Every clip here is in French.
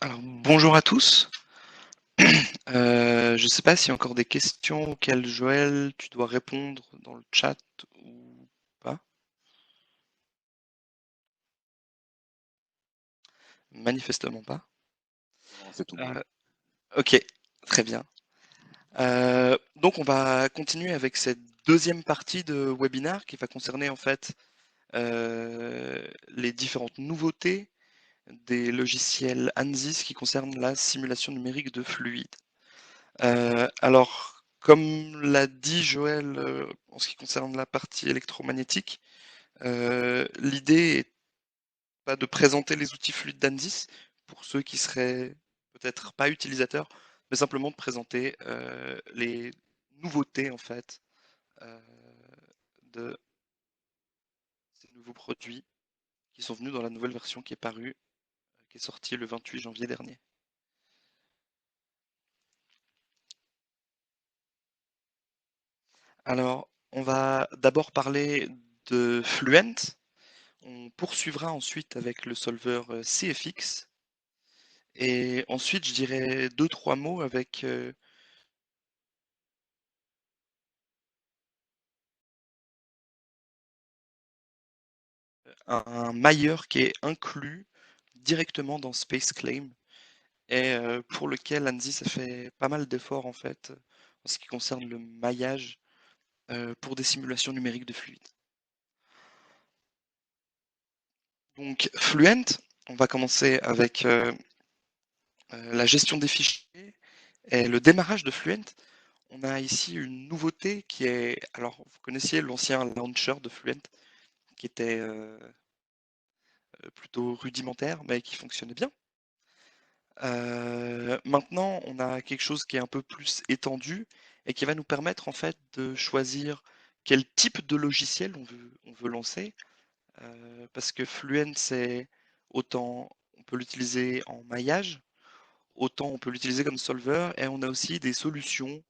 Alors, bonjour à tous. Je ne sais pas s'il y a encore des questions auxquelles Joël, tu dois répondre dans le chat ou pas. Manifestement pas. Non, c'est tout bon. Euh, ok, très bien. Donc on va continuer avec cette deuxième partie de webinaire qui va concerner en fait les différentes nouveautés des logiciels ANSYS qui concernent la simulation numérique de fluides. Alors, comme l'a dit Joël en ce qui concerne la partie électromagnétique, l'idée est pas de présenter les outils fluides d'ANSYS pour ceux qui seraient peut-être pas utilisateurs, mais simplement de présenter les nouveautés en fait euh, de ces nouveaux produits qui sont venus dans la nouvelle version qui est parue, qui est sortie le 28 janvier dernier. Alors, on va d'abord parler de Fluent. On poursuivra ensuite avec le solveur CFX. Et ensuite, je dirais deux, trois mots avec un mailleur qui est inclus directement dans SpaceClaim et pour lequel ANSYS a fait pas mal d'efforts en fait en ce qui concerne le maillage pour des simulations numériques de fluides. Donc Fluent, on va commencer avec la gestion des fichiers et le démarrage de Fluent. On a ici une nouveauté qui est, alors vous connaissiez l'ancien launcher de Fluent qui était plutôt rudimentaire mais qui fonctionnait bien. Maintenant, on a quelque chose qui est un peu plus étendu et qui va nous permettre en fait de choisir quel type de logiciel on veut lancer. Parce que Fluent, c'est autant on peut l'utiliser en maillage, autant on peut l'utiliser comme solver, et on a aussi des solutions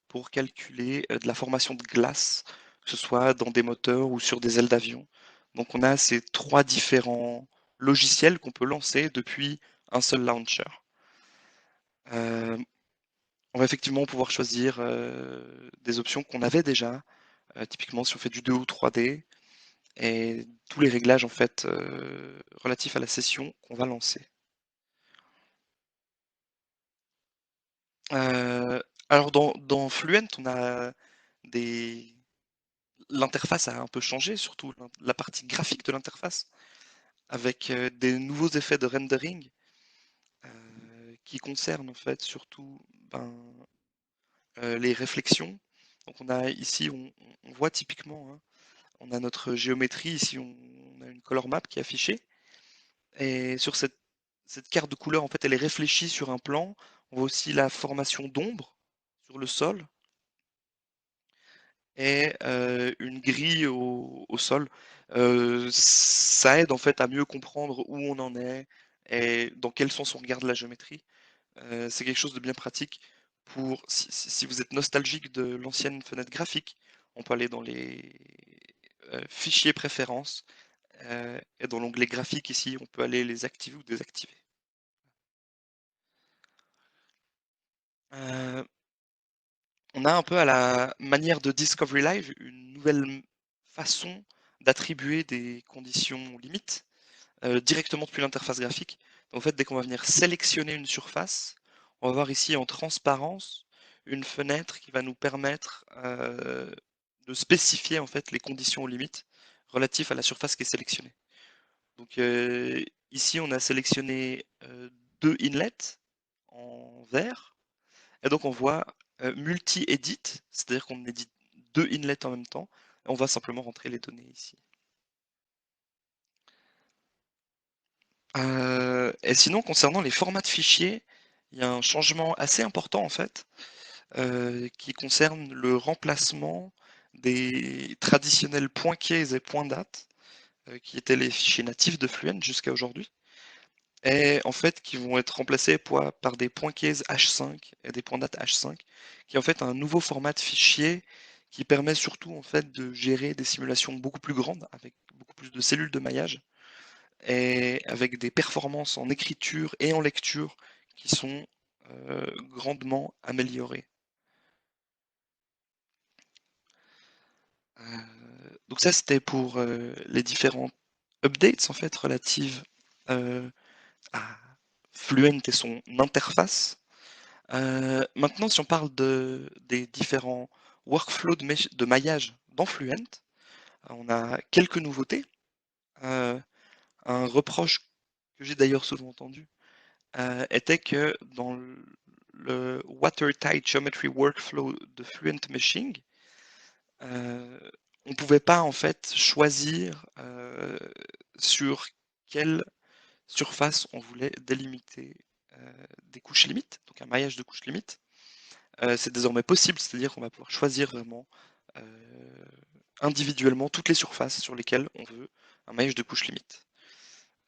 pour calculer de la formation de glace, que ce soit dans des moteurs ou sur des ailes d'avion. Donc on a ces trois différents logiciels qu'on peut lancer depuis un seul launcher. Euh, on va effectivement pouvoir choisir des options qu'on avait déjà, typiquement si on fait du 2 ou 3D, et tous les réglages en fait relatifs à la session qu'on va lancer. Euh, alors dans Fluent, on a des... L'interface a un peu changé, surtout la partie graphique de l'interface, avec des nouveaux effets de rendering qui concernent en fait surtout les réflexions. Donc on a ici, on voit typiquement, hein, on a notre géométrie, ici on a une color map qui est affichée, et sur cette carte de couleur, en fait, elle est réfléchie sur un plan. On voit aussi la formation d'ombre sur le sol et une grille au sol. Ça aide en fait à mieux comprendre où on en est et dans quel sens on regarde la géométrie. C'est quelque chose de bien pratique pour si vous êtes nostalgique de l'ancienne fenêtre graphique, on peut aller dans les fichiers préférences et dans l'onglet graphique ici, on peut aller les activer ou désactiver. Euh, on a un peu à la manière de Discovery Live une nouvelle façon d'attribuer des conditions limites directement depuis l'interface graphique. Donc, en fait, dès qu'on va venir sélectionner une surface, on va voir ici en transparence une fenêtre qui va nous permettre de spécifier en fait les conditions limites relatives à la surface qui est sélectionnée. Donc ici, on a sélectionné deux inlets en vert, et donc on voit multi-edit, c'est-à-dire qu'on édite deux inlets en même temps, et on va simplement rentrer les données ici. Et sinon, concernant les formats de fichiers, il y a un changement assez important en fait, qui concerne le remplacement des traditionnels points case et points date, qui étaient les fichiers natifs de Fluent jusqu'à aujourd'hui, et en fait qui vont être remplacés par des points case H5 et des points date H5, qui est en fait un nouveau format de fichier qui permet surtout en fait de gérer des simulations beaucoup plus grandes avec beaucoup plus de cellules de maillage et avec des performances en écriture et en lecture qui sont grandement améliorées. Donc ça, c'était pour les différents updates en fait relatives à Fluent et son interface. Maintenant, si on parle des différents workflows de maillage dans Fluent, on a quelques nouveautés. Un reproche que j'ai d'ailleurs souvent entendu était que dans le Watertight Geometry Workflow de Fluent Meshing, on ne pouvait pas en fait choisir sur quelle surface on voulait délimiter des couches limites, donc un maillage de couches limites. C'est désormais possible, c'est-à-dire qu'on va pouvoir choisir vraiment individuellement toutes les surfaces sur lesquelles on veut un maillage de couches limites.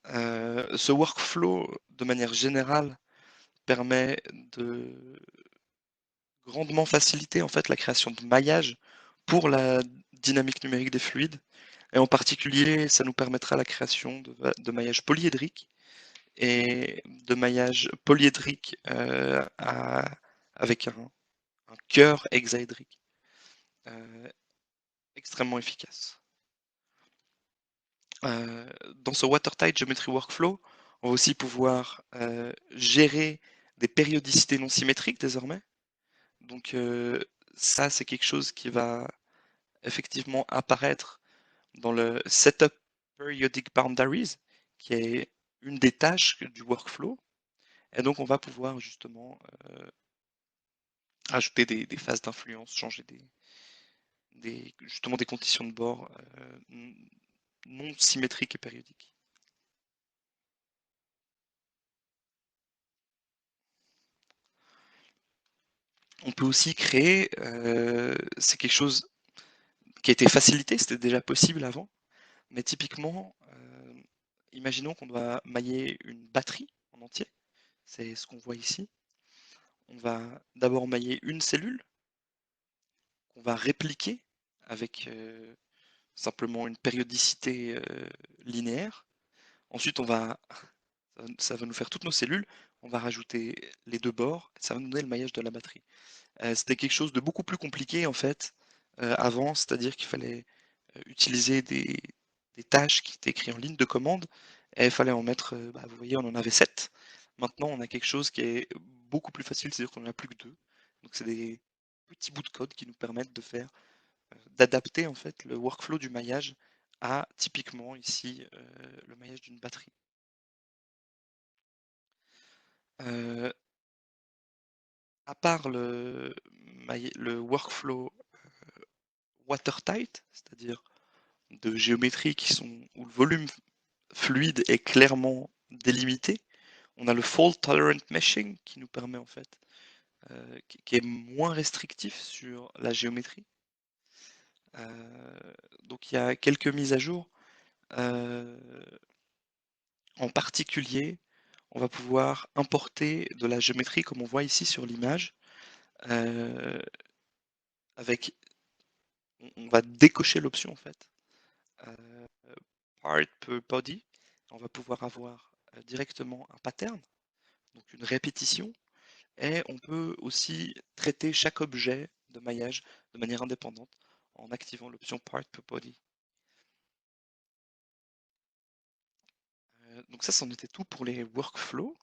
Ce workflow, de manière générale, permet de grandement faciliter en fait la création de maillages pour la dynamique numérique des fluides. Et en particulier, ça nous permettra la création de maillages polyédriques et de maillages polyédriques avec un cœur hexaédrique extrêmement efficace. Dans ce Watertight Geometry Workflow, on va aussi pouvoir gérer des périodicités non symétriques désormais. Donc ça, c'est quelque chose qui va effectivement apparaître dans le Setup Periodic Boundaries, qui est une des tâches du workflow. Et donc on va pouvoir justement ajouter des phases d'influence, changer justement des conditions de bord non symétriques et périodiques. On peut aussi créer, c'est quelque chose qui a été facilité, c'était déjà possible avant, mais typiquement, imaginons qu'on doit mailler une batterie en entier, c'est ce qu'on voit ici. On va d'abord mailler une cellule, qu'on va répliquer avec simplement une périodicité linéaire. Ensuite, ça va nous faire toutes nos cellules, on va rajouter les deux bords, ça va nous donner le maillage de la batterie. C'était quelque chose de beaucoup plus compliqué en fait avant, c'est-à-dire qu'il fallait utiliser des tâches qui étaient écrites en ligne de commande et il fallait en mettre, vous voyez, on en avait 7. Maintenant, on a quelque chose qui est beaucoup plus facile, c'est-à-dire qu'on n'en a plus que 2. Donc, c'est des petits bouts de code qui nous permettent de faire, d'adapter en fait le workflow du maillage à typiquement ici le maillage d'une batterie. Euh, à part le workflow watertight, c'est-à-dire de géométrie où le volume fluide est clairement délimité, on a le fault tolerant meshing qui nous permet en fait, qui est moins restrictif sur la géométrie. Donc il y a quelques mises à jour. En particulier, on va pouvoir importer de la géométrie comme on voit ici sur l'image. Avec, on va décocher l'option en fait. Part per body. On va pouvoir avoir directement un pattern, donc une répétition. Et on peut aussi traiter chaque objet de maillage de manière indépendante en activant l'option Part per Body. Donc ça, c'en était tout pour les workflows.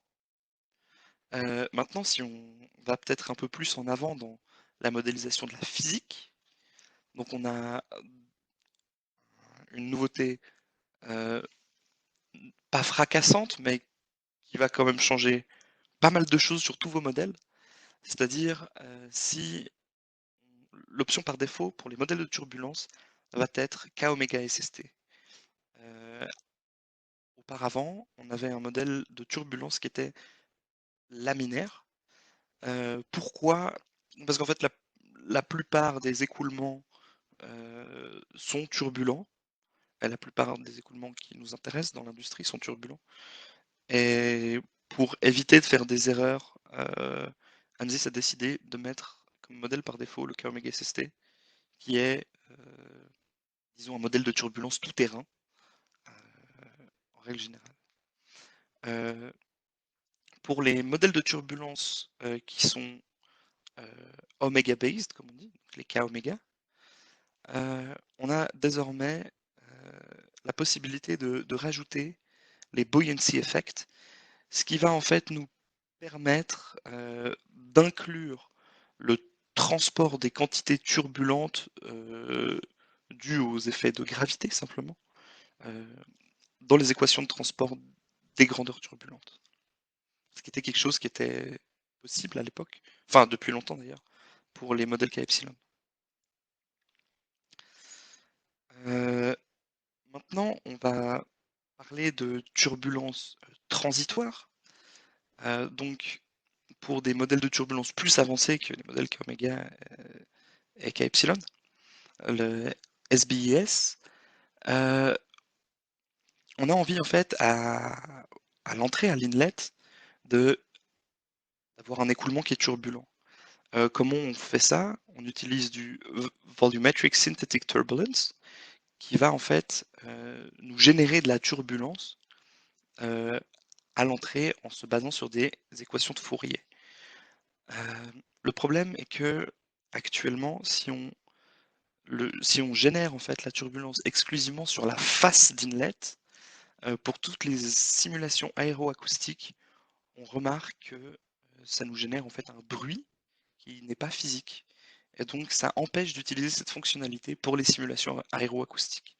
Maintenant, si on va peut-être un peu plus en avant dans la modélisation de la physique, donc on a une nouveauté pas fracassante, mais qui va quand même changer pas mal de choses sur tous vos modèles. C'est-à-dire si l'option par défaut pour les modèles de turbulence va être K-oméga SST. Auparavant, on avait un modèle de turbulence qui était laminaire. Pourquoi? Parce qu'en fait, la plupart des écoulements sont turbulents. Et la plupart des écoulements qui nous intéressent dans l'industrie sont turbulents. Et pour éviter de faire des erreurs, ANSYS a décidé de mettre comme modèle par défaut le K-Omega SST, qui est, disons, un modèle de turbulence tout-terrain, règle générale. Pour les modèles de turbulence qui sont omega-based, comme on dit, donc les cas oméga, on a désormais la possibilité de rajouter les buoyancy effects, ce qui va en fait nous permettre d'inclure le transport des quantités turbulentes dues aux effets de gravité simplement dans les équations de transport des grandeurs turbulentes. Ce qui était quelque chose qui était possible à l'époque, enfin depuis longtemps d'ailleurs, pour les modèles K epsilon. Maintenant, on va parler de turbulences transitoires. Donc, pour des modèles de turbulence plus avancés que les modèles K oméga et K epsilon, le SBIS, on a envie en fait à l'entrée, à l'inlet, d'avoir un écoulement qui est turbulent. Comment on fait ça? On utilise du Volumetric Synthetic Turbulence qui va en fait nous générer de la turbulence à l'entrée en se basant sur des équations de Fourier. Le problème est que actuellement, si on génère en fait la turbulence exclusivement sur la face d'inlet, pour toutes les simulations aéroacoustiques, on remarque que ça nous génère en fait un bruit qui n'est pas physique. Et donc ça empêche d'utiliser cette fonctionnalité pour les simulations aéroacoustiques.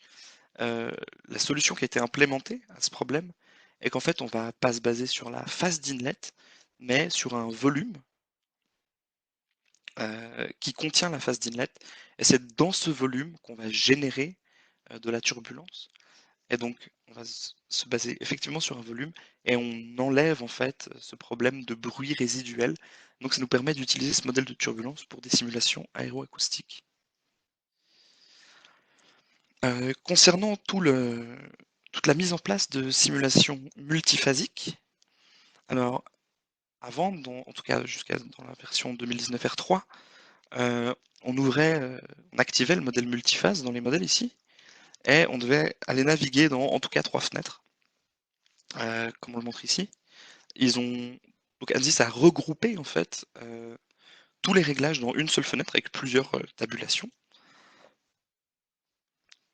La solution qui a été implémentée à ce problème est qu'en fait on va pas se baser sur la face d'inlet, mais sur un volume qui contient la face d'inlet. Et c'est dans ce volume qu'on va générer de la turbulence. Et donc, on va se baser effectivement sur un volume et on enlève en fait ce problème de bruit résiduel. Donc, ça nous permet d'utiliser ce modèle de turbulence pour des simulations aéroacoustiques. Concernant toute la mise en place de simulations multiphasiques, alors avant, en tout cas jusqu'à dans la version 2019 R3, on activait le modèle multiphase dans les modèles ici, et on devait aller naviguer dans en tout cas 3 fenêtres, comme on le montre ici. Donc ANSYS a regroupé en fait tous les réglages dans une seule fenêtre avec plusieurs tabulations,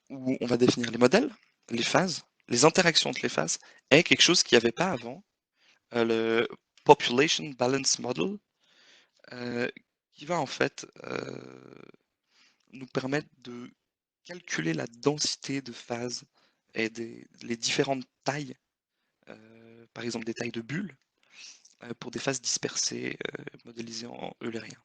où on va définir les modèles, les phases, les interactions entre les phases, et quelque chose qu'il n'y avait pas avant, le Population Balance Model, qui va en fait nous permettre de calculer la densité de phases et les différentes tailles, par exemple des tailles de bulles, pour des phases dispersées modélisées en eulérien.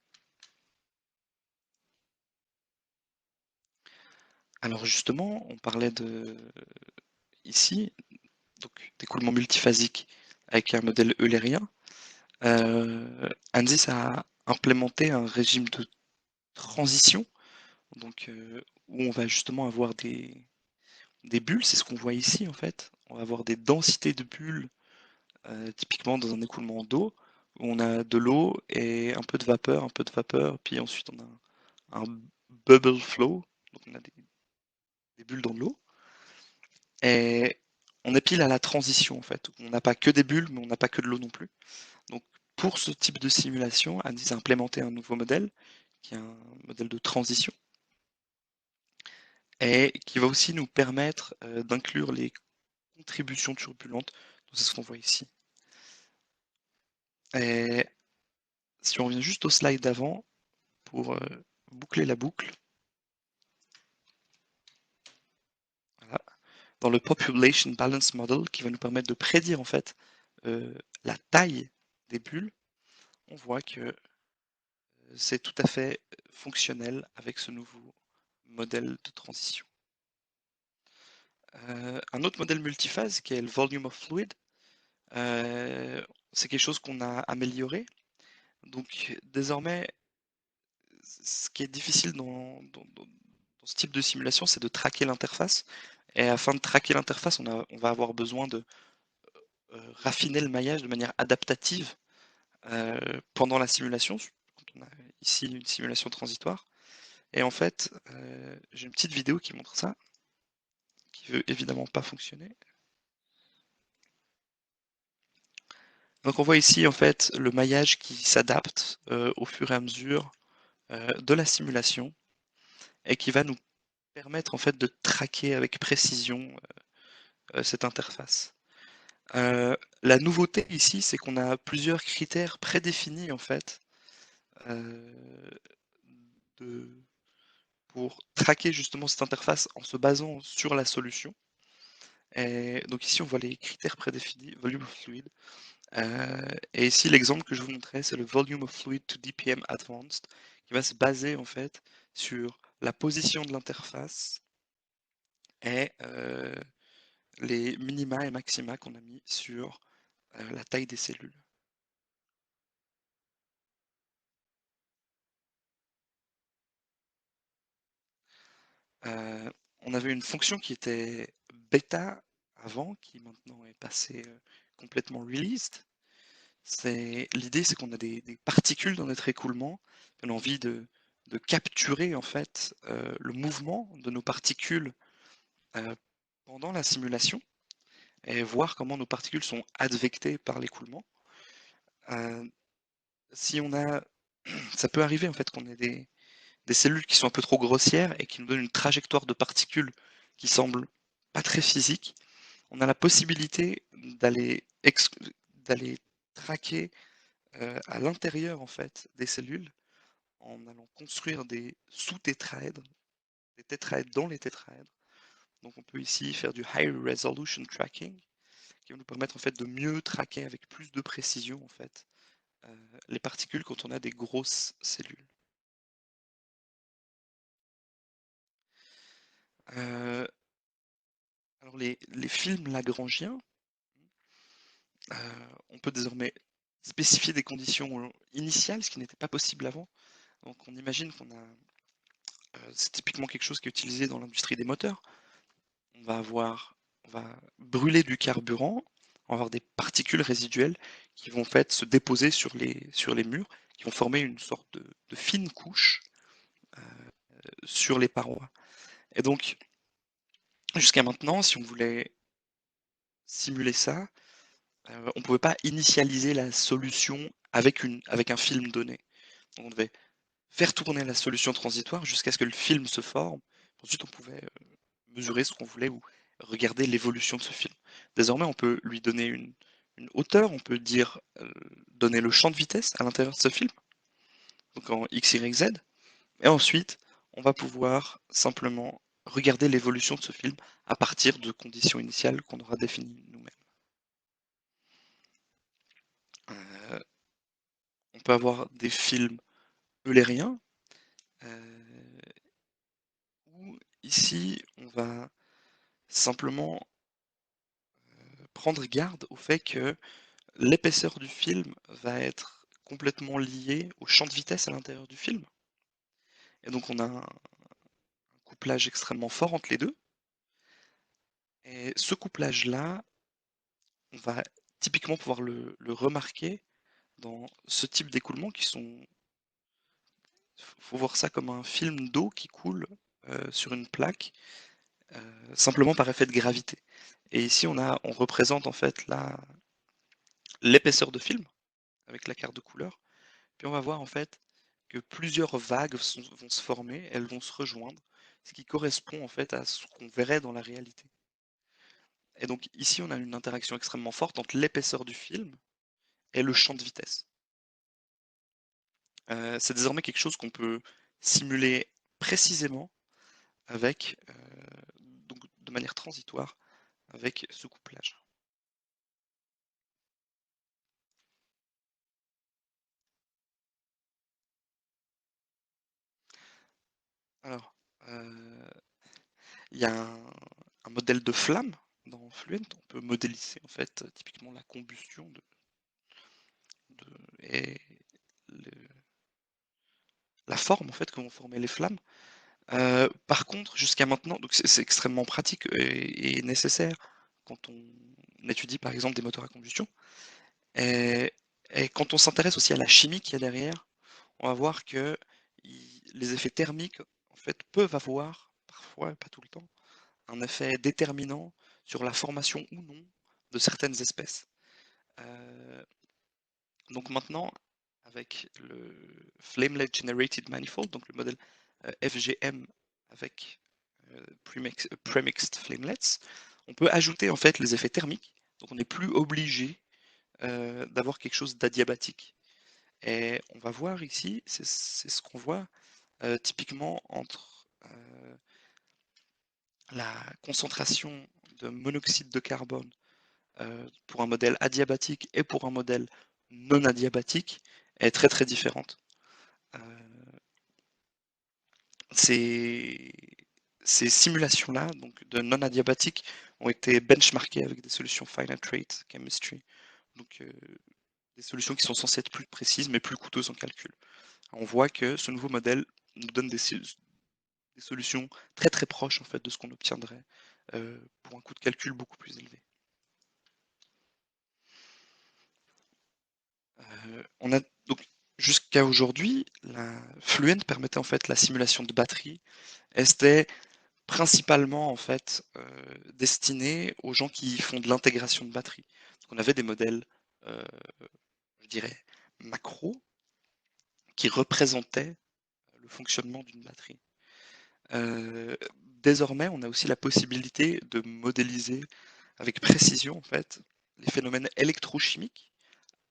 Alors justement, on parlait ici d'écoulement multiphasique avec un modèle eulérien. ANSYS a implémenté un régime de transition, donc où on va justement avoir des bulles, c'est ce qu'on voit ici en fait. On va avoir des densités de bulles, typiquement dans un écoulement d'eau, où on a de l'eau et un peu de vapeur, puis ensuite on a un bubble flow, donc on a des bulles dans l'eau. Et on est pile à la transition en fait. On n'a pas que des bulles, mais on n'a pas que de l'eau non plus. Donc pour ce type de simulation, ANSYS a implémenté un nouveau modèle, qui est un modèle de transition, et qui va aussi nous permettre d'inclure les contributions turbulentes. C'est ce qu'on voit ici. Et si on revient juste au slide d'avant, pour boucler la boucle, voilà, dans le Population Balance Model, qui va nous permettre de prédire en fait la taille des bulles, on voit que c'est tout à fait fonctionnel avec ce nouveau modèle de transition. Un autre modèle multiphase qui est le Volume of Fluid, c'est quelque chose qu'on a amélioré. Donc désormais, ce qui est difficile dans ce type de simulation, c'est de traquer l'interface. Et afin de traquer l'interface, on va avoir besoin de raffiner le maillage de manière adaptative pendant la simulation. Quand on a ici une simulation transitoire. Et en fait, j'ai une petite vidéo qui montre ça, qui veut évidemment pas fonctionner. Donc on voit ici en fait le maillage qui s'adapte au fur et à mesure de la simulation et qui va nous permettre en fait de traquer avec précision cette interface. La nouveauté ici, c'est qu'on a plusieurs critères prédéfinis en fait de, pour traquer justement cette interface en se basant sur la solution. Et donc ici, on voit les critères prédéfinis, volume of fluid. Et ici, l'exemple que je vous montrais, c'est le volume of fluid to DPM advanced, qui va se baser en fait sur la position de l'interface et les minima et maxima qu'on a mis sur la taille des cellules. On avait une fonction qui était bêta avant, qui maintenant est passée complètement released. L'idée, c'est qu'on a des particules dans notre écoulement, on a envie de capturer en fait le mouvement de nos particules pendant la simulation et voir comment nos particules sont advectées par l'écoulement. Si on a, ça peut arriver en fait qu'on ait des cellules qui sont un peu trop grossières et qui nous donnent une trajectoire de particules qui semble pas très physique. On a la possibilité d'aller traquer à l'intérieur en fait des cellules en allant construire des sous-tétraèdres, des tétraèdres dans les tétraèdres. Donc on peut ici faire du high resolution tracking qui va nous permettre en fait de mieux traquer avec plus de précision en fait les particules quand on a des grosses cellules. Alors les films lagrangiens, on peut désormais spécifier des conditions initiales, ce qui n'était pas possible avant. Donc on imagine qu'on a, c'est typiquement quelque chose qui est utilisé dans l'industrie des moteurs. On va brûler du carburant, on va avoir des particules résiduelles qui vont en fait se déposer sur les murs, qui vont former une sorte de fine couche sur les parois. Et donc, jusqu'à maintenant, si on voulait simuler ça, on ne pouvait pas initialiser la solution avec un film donné. Donc, on devait faire tourner la solution transitoire jusqu'à ce que le film se forme. Ensuite, on pouvait mesurer ce qu'on voulait ou regarder l'évolution de ce film. Désormais, on peut lui donner une hauteur, on peut dire donner le champ de vitesse à l'intérieur de ce film, donc en X, Y, Z, et ensuite, on va pouvoir simplement regarder l'évolution de ce film à partir de conditions initiales qu'on aura définies nous-mêmes. On peut avoir des films eulériens, où ici, on va simplement prendre garde au fait que l'épaisseur du film va être complètement liée au champ de vitesse à l'intérieur du film. Et donc on a un couplage extrêmement fort entre les deux. Et ce couplage-là, on va typiquement pouvoir le remarquer dans ce type d'écoulement qui sont... Il faut voir ça comme un film d'eau qui coule sur une plaque, simplement par effet de gravité. Et ici, on représente en fait l'épaisseur de film avec la carte de couleur. Puis on va voir en fait que plusieurs vagues vont se former, elles vont se rejoindre, ce qui correspond en fait à ce qu'on verrait dans la réalité. Et donc ici, on a une interaction extrêmement forte entre l'épaisseur du film et le champ de vitesse. C'est désormais quelque chose qu'on peut simuler précisément avec, donc de manière transitoire, avec ce couplage. Alors, il y a un modèle de flamme dans Fluent. On peut modéliser en fait typiquement la combustion et la forme en fait que vont former les flammes. Par contre, jusqu'à maintenant, donc c'est extrêmement pratique et nécessaire quand on étudie par exemple des moteurs à combustion. Et, et quand on s'intéresse aussi à la chimie qu'il y a derrière, on va voir que les effets thermiques en fait peuvent avoir, parfois, pas tout le temps, un effet déterminant sur la formation ou non de certaines espèces. Donc maintenant, avec le Flamelet Generated Manifold, donc le modèle FGM avec Premixed Flamelets, on peut ajouter en fait les effets thermiques. Donc on n'est plus obligé d'avoir quelque chose d'adiabatique. Et on va voir ici, c'est ce qu'on voit typiquement entre la concentration de monoxyde de carbone pour un modèle adiabatique et pour un modèle non adiabatique est très très différente. Ces, ces simulations-là, donc de non adiabatiques, ont été benchmarkées avec des solutions finite rate chemistry, donc des solutions qui sont censées être plus précises mais plus coûteuses en calcul. On voit que ce nouveau modèle nous donne des solutions très très proches en fait de ce qu'on obtiendrait pour un coût de calcul beaucoup plus élevé. On a donc jusqu'à aujourd'hui, la Fluent permettait en fait la simulation de batterie. Et c'était principalement en fait destiné aux gens qui font de l'intégration de batterie. Donc, on avait des modèles, je dirais, macro qui représentaient le fonctionnement d'une batterie. Désormais, on a aussi la possibilité de modéliser avec précision en fait les phénomènes électrochimiques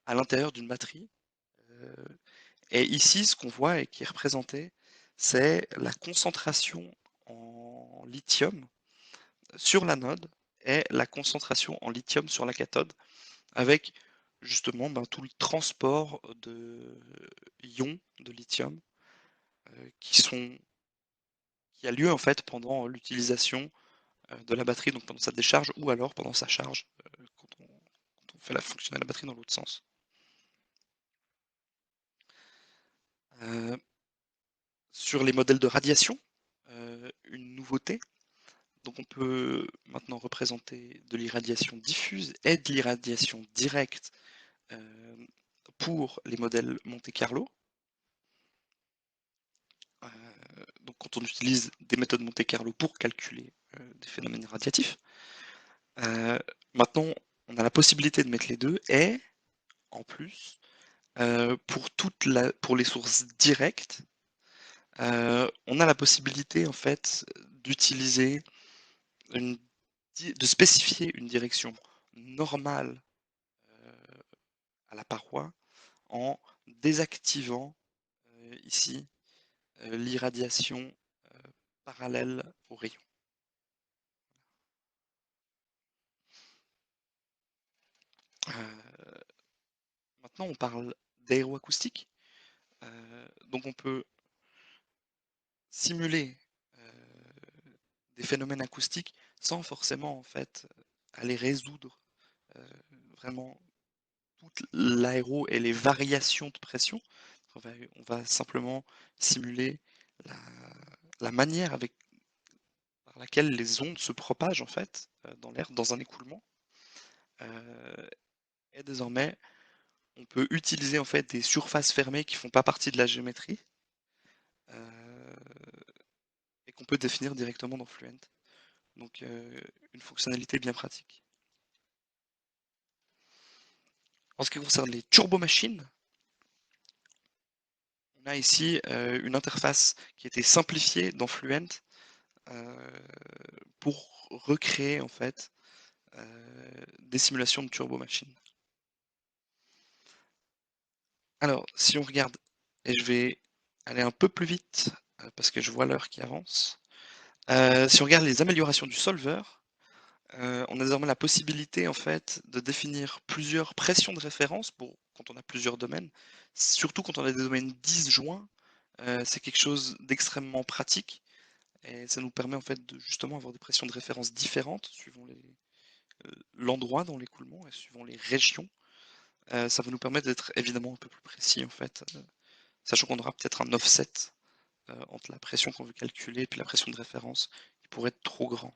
à l'intérieur d'une batterie. Et ici, ce qu'on voit et qui est représenté, c'est la concentration en lithium sur l'anode et la concentration en lithium sur la cathode, avec justement tout le transport de ions de lithium qui a lieu en fait pendant l'utilisation de la batterie, donc pendant sa décharge ou alors pendant sa charge, quand on fait fonctionner la batterie dans l'autre sens. Sur les modèles de radiation, une nouveauté. Donc on peut maintenant représenter de l'irradiation diffuse et de l'irradiation directe pour les modèles Monte-Carlo. Donc quand on utilise des méthodes Monte-Carlo pour calculer des phénomènes radiatifs. Maintenant, on a la possibilité de mettre les deux et en plus, pour les sources directes, on a la possibilité en fait d'utiliser de spécifier une direction normale à la paroi en désactivant ici l'irradiation parallèle au rayon. Maintenant, on parle d'aéroacoustique. Donc, on peut simuler des phénomènes acoustiques sans forcément en fait aller résoudre vraiment toute l'aéro et les variations de pression. On va simplement simuler la manière par laquelle les ondes se propagent en fait dans l'air, dans un écoulement. Et désormais, on peut utiliser en fait des surfaces fermées qui font pas partie de la géométrie et qu'on peut définir directement dans Fluent. Donc une fonctionnalité bien pratique. En ce qui concerne les turbomachines, on a ici une interface qui a été simplifiée dans Fluent pour recréer en fait des simulations de turbomachines. Alors, si on regarde, et je vais aller un peu plus vite parce que je vois l'heure qui avance. Si on regarde les améliorations du solver, on a désormais la possibilité en fait de définir plusieurs pressions de référence pour quand on a plusieurs domaines, surtout quand on a des domaines disjoints. C'est quelque chose d'extrêmement pratique et ça nous permet en fait de justement avoir des pressions de référence différentes suivant l'endroit dans l'écoulement et suivant les régions. Ça va nous permettre d'être évidemment un peu plus précis en fait, sachant qu'on aura peut-être un offset entre la pression qu'on veut calculer et puis la pression de référence qui pourrait être trop grand.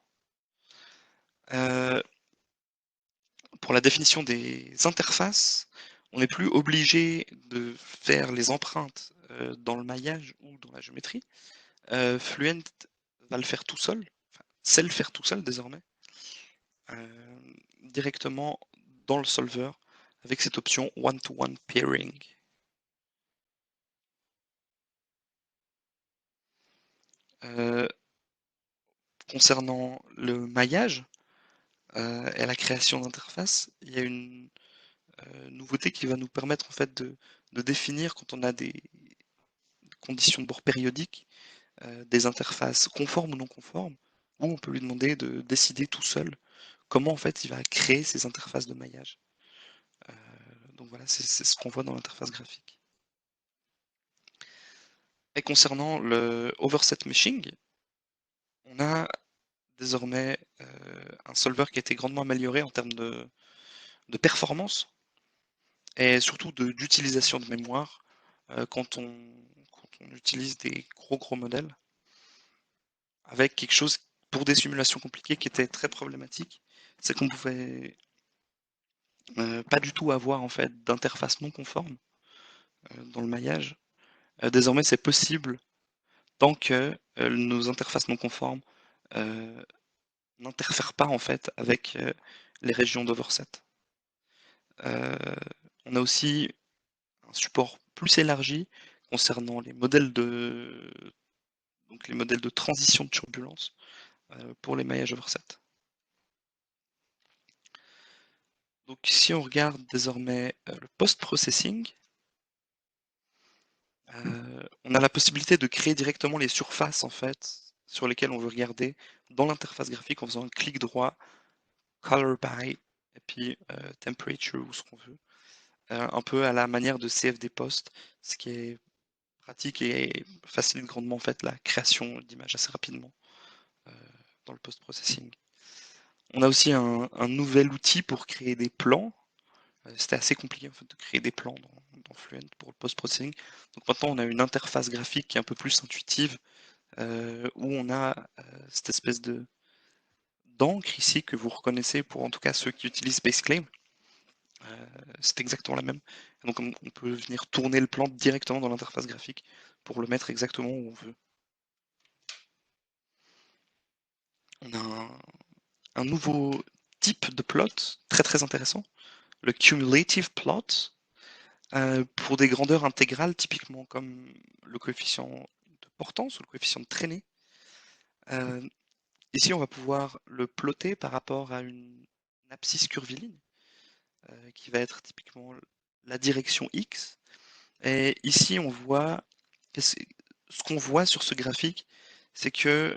Pour la définition des interfaces, on n'est plus obligé de faire les empreintes dans le maillage ou dans la géométrie. Fluent va le faire tout seul, enfin, sait le faire tout seul désormais, directement dans le solver avec cette option One-to-One Pairing. Concernant le maillage et la création d'interfaces, il y a une nouveauté qui va nous permettre en fait de définir, quand on a des conditions de bord périodiques, des interfaces conformes ou non conformes, où on peut lui demander de décider tout seul comment en fait il va créer ces interfaces de maillage. Donc voilà, c'est ce qu'on voit dans l'interface graphique. Et concernant le overset meshing, on a désormais un solver qui a été grandement amélioré en termes de performance et surtout d'utilisation de mémoire quand on utilise des gros modèles, avec quelque chose pour des simulations compliquées qui était très problématique, c'est qu'on pouvait pas du tout avoir en fait d'interface non conforme dans le maillage. Désormais, c'est possible tant que nos interfaces non conformes n'interfèrent pas en fait avec les régions d'overset. On a aussi un support plus élargi concernant les modèles de transition de turbulence pour les maillages overset. Donc si on regarde désormais le post-processing, on a la possibilité de créer directement les surfaces en fait sur lesquelles on veut regarder dans l'interface graphique en faisant un clic droit, color by, et puis temperature ou ce qu'on veut, un peu à la manière de CFD Post, ce qui est pratique et facilite grandement en fait la création d'images assez rapidement dans le post-processing. On a aussi un nouvel outil pour créer des plans. C'était assez compliqué en fait, de créer des plans dans Fluent pour le post-processing. Donc maintenant on a une interface graphique qui est un peu plus intuitive, où on a cette espèce d'encre ici que vous reconnaissez pour en tout cas ceux qui utilisent Baseclaim. C'est exactement la même. Donc on peut venir tourner le plan directement dans l'interface graphique pour le mettre exactement où on veut. On a un nouveau type de plot très intéressant, le cumulative plot, pour des grandeurs intégrales, typiquement comme le coefficient de portance ou le coefficient de traînée. Ici, on va pouvoir le plotter par rapport à une abscisse curviligne, qui va être typiquement la direction X. Et ici, on voit, ce qu'on voit sur ce graphique, c'est que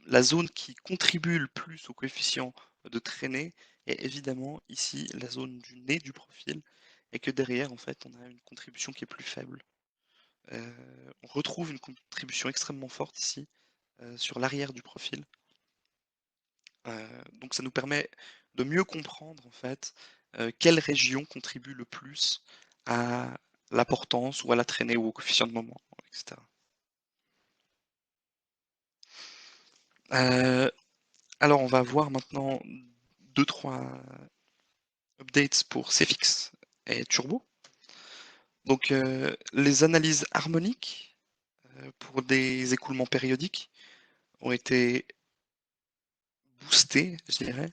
la zone qui contribue le plus au coefficient de traînée est évidemment ici la zone du nez du profil, et que derrière, en fait, on a une contribution qui est plus faible. On retrouve une contribution extrêmement forte ici sur l'arrière du profil. Donc ça nous permet de mieux comprendre en fait quelle région contribue le plus à la portance ou à la traînée ou au coefficient de moment, etc. Alors on va voir maintenant 2-3 updates pour CFX et Turbo. Donc les analyses harmoniques pour des écoulements périodiques ont été boostées, je dirais.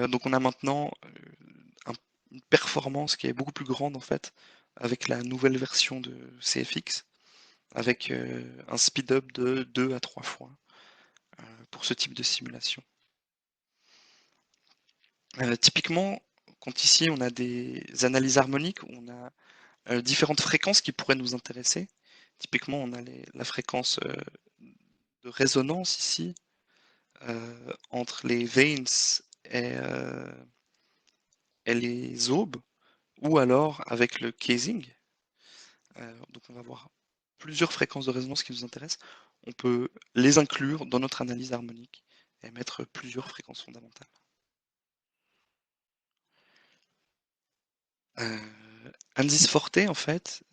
Donc on a maintenant une performance qui est beaucoup plus grande en fait avec la nouvelle version de CFX, avec un speed-up de 2 à 3 fois pour ce type de simulation. Typiquement, quand ici on a des analyses harmoniques, on a différentes fréquences qui pourraient nous intéresser. Typiquement, on a la fréquence de résonance ici, entre les veins et les aubes, ou alors avec le casing. Donc on va voir plusieurs fréquences de résonance qui nous intéressent. On peut les inclure dans notre analyse harmonique et mettre plusieurs fréquences fondamentales. Ansys Forte, en fait,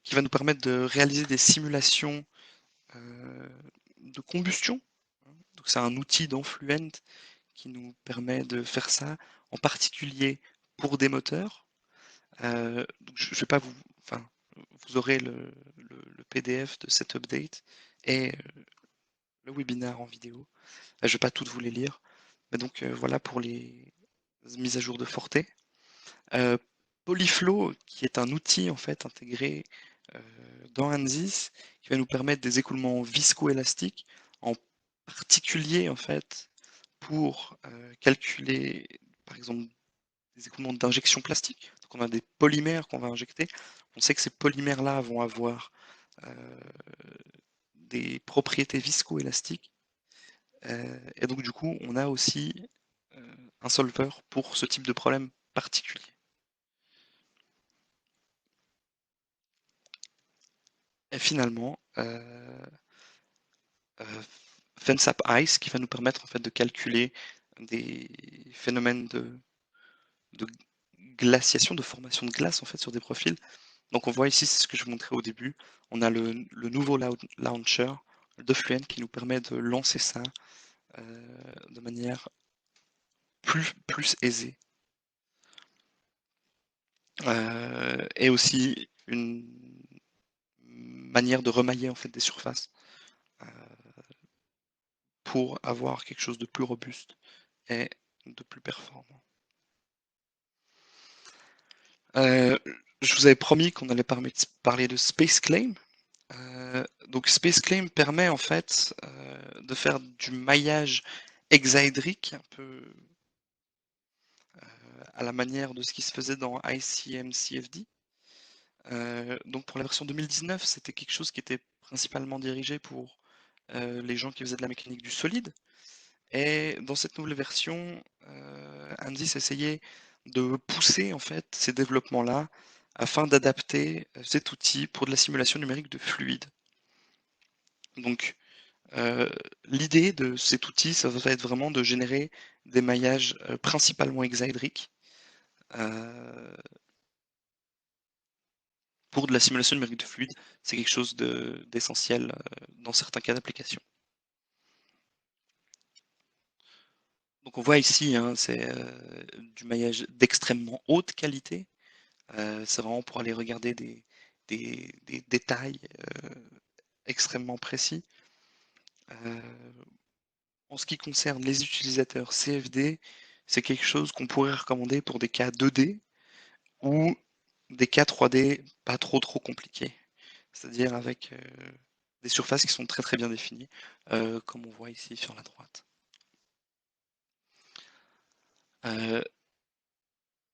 qui va nous permettre de réaliser des simulations de combustion. Donc c'est un outil dans Fluent qui nous permet de faire ça, en particulier pour des moteurs. Donc je vais pas vous... Enfin, vous aurez le PDF de cet update et le webinaire en vidéo. Je ne vais pas toutes vous les lire, Mais donc voilà pour les mises à jour de Forte. Polyflow, qui est un outil en fait intégré dans ANSYS, qui va nous permettre des écoulements viscoélastiques, en particulier en fait pour calculer par exemple des écoulements d'injection plastique. Donc on a des polymères qu'on va injecter. On sait que ces polymères-là vont avoir des propriétés viscoélastiques. Et donc du coup, on a aussi un solver pour ce type de problème particulier. Et finalement, FenSap Ice qui va nous permettre en fait de calculer des phénomènes de glaciation, de formation de glace en fait sur des profils. Donc on voit ici, c'est ce que je vous montrais au début, on a le nouveau launcher de Fluent qui nous permet de lancer ça de manière plus aisée. Et aussi une manière de remailler en fait des surfaces pour avoir quelque chose de plus robuste et de plus performant. Je vous avais promis qu'on allait parler de Space Claim. Donc Space Claim permet en fait de faire du maillage hexaédrique, un peu à la manière de ce qui se faisait dans ICM-CFD. Donc pour la version 2019, c'était quelque chose qui était principalement dirigé pour les gens qui faisaient de la mécanique du solide. Et dans cette nouvelle version, Andis essayait de pousser en fait ces développements-là afin d'adapter cet outil pour de la simulation numérique de fluide. Donc l'idée de cet outil, ça va être vraiment de générer des maillages principalement hexaédriques pour de la simulation numérique de fluide. C'est quelque chose d'essentiel dans certains cas d'application. Donc on voit ici, hein, c'est du maillage d'extrêmement haute qualité. C'est vraiment pour aller regarder des détails extrêmement précis. En ce qui concerne les utilisateurs CFD, c'est quelque chose qu'on pourrait recommander pour des cas 2D ou des cas 3D pas trop compliqués. C'est-à-dire avec des surfaces qui sont très bien définies, comme on voit ici sur la droite.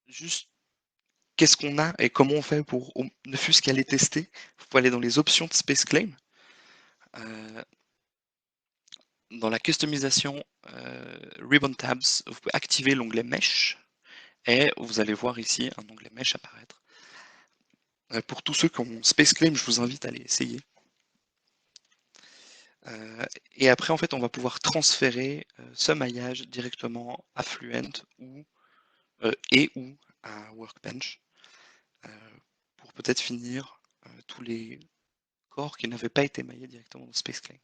Juste, qu'est-ce qu'on a et comment on fait pour ne fût-ce qu'aller tester? Vous pouvez aller dans les options de Space Claim. Dans la customisation Ribbon Tabs, vous pouvez activer l'onglet Mesh et vous allez voir ici un onglet Mesh apparaître. Pour tous ceux qui ont Space Claim, je vous invite à aller essayer. Et après, en fait, on va pouvoir transférer ce maillage directement à Fluent ou à Workbench pour peut-être finir tous les corps qui n'avaient pas été maillés directement dans Space Claim.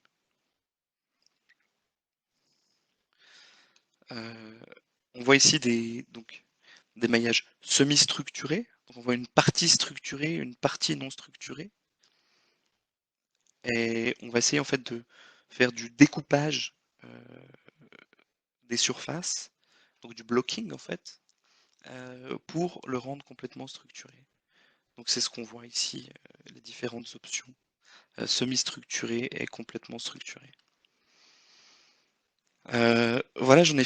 On voit ici des maillages semi-structurés. Donc on voit une partie structurée, une partie non structurée. Et on va essayer en fait de faire du découpage des surfaces, donc du blocking en fait, pour le rendre complètement structuré. Donc c'est ce qu'on voit ici, les différentes options, semi-structuré et complètement structuré. Voilà, j'en ai